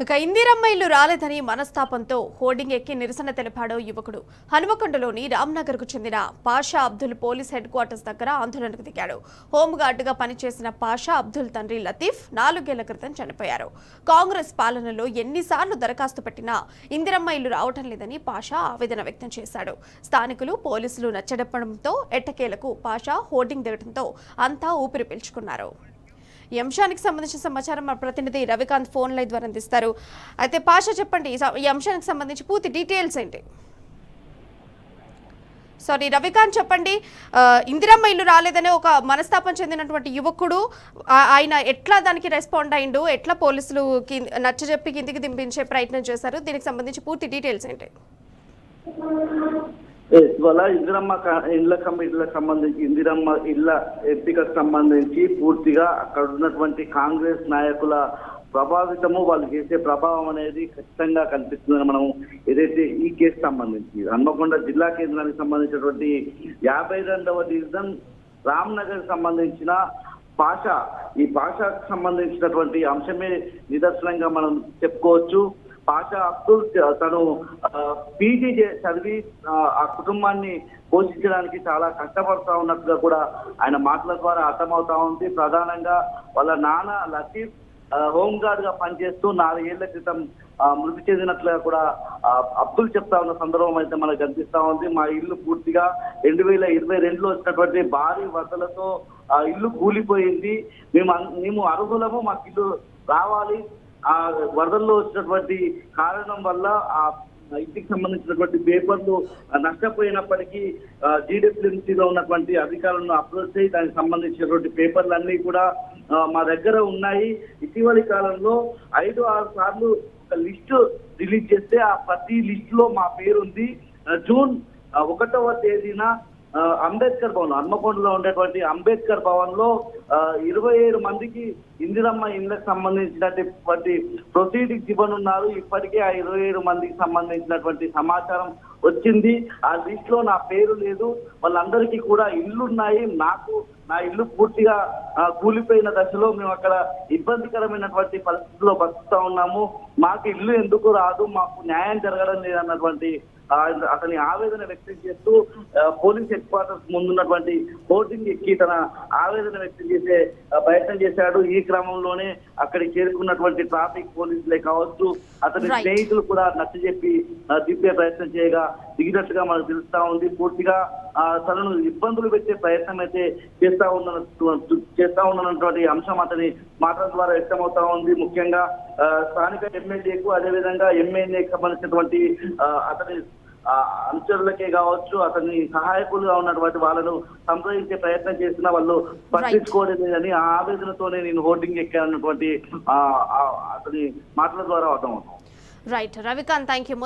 ఇక ఇందిరమ్మ ఇల్లు రాలేదని మనస్తాపంతో హోర్డింగ్ ఎక్కి నిరసన తెలిపాడు యువకుడు. హనుమకొండలోని రామ్నగర్కు చెందిన Pasha Abdul police head quarters దగ్గర ఆందోళనకు దిగాడు. హోంగార్డుగా పనిచేసిన పాషా అబ్దుల్ తండ్రి లతీఫ్ 4 ఏళ్ల క్రితం చనిపోయారు. కాంగ్రెస్ పాలనలో ఎన్నిసార్లు దరఖాస్తు పెట్టినా ఇందిరమ్మ ఇల్లు రావటం లేదని పాషా ఆవేదన వ్యక్తం చేశాడు. స్థానికులు పోలీసులు నచ్చడపడంతో ఎట్టకేలకు పాషా హోర్డింగ్ దిగడంతో అంతా ఊపిరి పీల్చుకున్నారు. ఈ అంశానికి సంబంధించిన సమాచారం మా ప్రతినిధి రవికాంత్ ఫోన్ లైన్ ద్వారా అందిస్తారు. అయితే పాషా చెప్పండి, ఈ అంశానికి సంబంధించి పూర్తి డీటెయిల్స్ ఏంటి? సారీ రవికాంత్ చెప్పండి. ఇందిరమ్మ ఇల్లు రాలేదనే ఒక మనస్తాపం చెందినటువంటి యువకుడు ఆయన ఎట్లా దానికి రెస్పాండ్ అయిండు, ఎట్లా పోలీసులు నచ్చజెప్పి కిందికి దింపించే ప్రయత్నం చేశారు, దీనికి సంబంధించి పూర్తి డీటెయిల్స్ ఏంటి? ఇవాళ ఇందిరమ్మ ఇళ్ల కమిటీలకు సంబంధించి ఇందిరమ్మ ఇళ్ల ఎంపికకు సంబంధించి పూర్తిగా అక్కడ ఉన్నటువంటి కాంగ్రెస్ నాయకుల ప్రభావితము, వాళ్ళు చేసే ప్రభావం అనేది ఖచ్చితంగా కనిపిస్తుందని మనం ఏదైతే ఈ కేసు సంబంధించి హన్మకొండ జిల్లా కేంద్రానికి సంబంధించినటువంటి 52వ డివిజన్ రామ్నగర్ సంబంధించిన పాషా, ఈ పాషాకు సంబంధించినటువంటి అంశమే నిదర్శనంగా మనం చెప్పుకోవచ్చు. పాషా అబ్దుల్ తను పీజీ చదివి ఆ కుటుంబాన్ని పోషించడానికి చాలా కష్టపడతా ఉన్నట్టుగా కూడా ఆయన మాటల ద్వారా అర్థమవుతా ఉంది. ప్రధానంగా వాళ్ళ నాన్న లతీఫ్ హోంగార్డ్ గా పనిచేస్తూ 4 ఏళ్ల క్రితం మృతి చెందినట్లుగా కూడా అబ్దుల్ చెప్తా ఉన్న సందర్భం అయితే మనకు కనిపిస్తా ఉంది. మా ఇల్లు పూర్తిగా 2022లో వచ్చినటువంటి భారీ వరదలతో ఇల్లు కూలిపోయింది. మేము అర్హులము, మాకు ఇల్లు రావాలి. ఆ వరదల్లో వచ్చినటువంటి కారణం వల్ల ఆ ఇంటికి సంబంధించినటువంటి పేపర్లు నష్టపోయినప్పటికీ GWMCలో ఉన్నటువంటి అధికారులను అప్రోచ్ చేయి దానికి సంబంధించినటువంటి పేపర్లన్నీ కూడా మా దగ్గర ఉన్నాయి. ఇటీవలి కాలంలో 5-6 సార్లు ఒక లిస్టు రిలీజ్ చేస్తే ఆ ప్రతి లిస్ట్ లో మా పేరు ఉంది. జూన్ 1వ తేదీన అంబేద్కర్ భవన్, హన్మకొండలో ఉండేటువంటి అంబేద్కర్ భవన్ లో 27 మందికి ఇందిరమ్మ ఇళ్లకు సంబంధించినటువంటి ప్రొసీడింగ్స్ ఇవ్వనున్నారు. ఇప్పటికే ఆ 27 మందికి సంబంధించినటువంటి సమాచారం వచ్చింది. ఆ లిస్ట్ లో నా పేరు లేదు. వాళ్ళందరికీ కూడా ఇల్లున్నాయి. నా ఇల్లు పూర్తిగా కూలిపోయిన దశలో మేము అక్కడ ఇబ్బందికరమైనటువంటి పరిస్థితుల్లో బతుకుతా ఉన్నాము. మాకు ఇల్లు ఎందుకు రాదు, మాకు న్యాయం జరగడం లేదన్నటువంటి అతని ఆవేదన వ్యక్తం చేస్తూ పోలీస్ హెడ్ క్వార్టర్స్ ముందున్నటువంటి హోర్డింగ్ ఎక్కి తన ఆవేదన వ్యక్తం చేసే ప్రయత్నం చేశాడు. ఈ క్రమంలోనే అక్కడికి చేరుకున్నటువంటి ట్రాఫిక్ పోలీసులే కావచ్చు, అతని స్నేహితులు కూడా నచ్చజెప్పి దింపే ప్రయత్నం చేయగా దిగినట్టుగా మనకు తెలుస్తా ఉంది. పూర్తిగా తనను ఇబ్బందులు పెట్టే ప్రయత్నం అయితే చేస్తా ఉన్నటువంటి అంశం అతని మాటల ద్వారా వ్యక్తమవుతా ఉంది. ముఖ్యంగా స్థానిక ఎమ్మెల్యేకు, అదేవిధంగా ఎమ్మెల్యేకి సంబంధించినటువంటి అతని అనుచరులకే కావచ్చు, అతని సహాయకులుగా ఉన్నటువంటి వాళ్ళను సంప్రదించే ప్రయత్నం చేసిన వాళ్ళు పట్టించుకోలేదని ఆ ఆవేదనతోనే నేను హోర్డింగ్ ఎక్కానన్నటువంటి అతని మాటల ద్వారా అర్థమవుతాం. Right Ravikant, thank you.